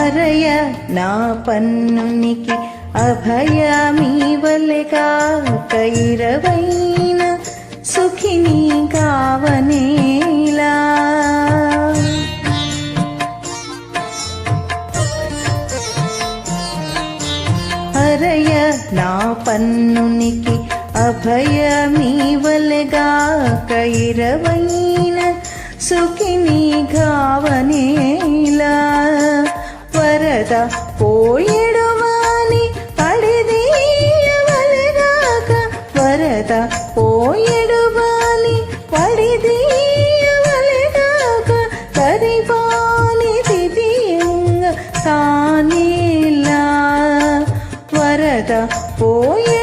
అరయ నా పన్నునికి అభయమీవలెగా కైరవైన సుఖిని కావనేలా. అరయ నా పన్నునికి అభయమీవలెగా కైరవైన సుఖిని కావనేలా. వరద పోయెడువాని పడిదీయవలెగాక వరద పోయెడువాని పడిదీయవలెగాక కరివాని తిదియంగ తానేలా. వరద పోయె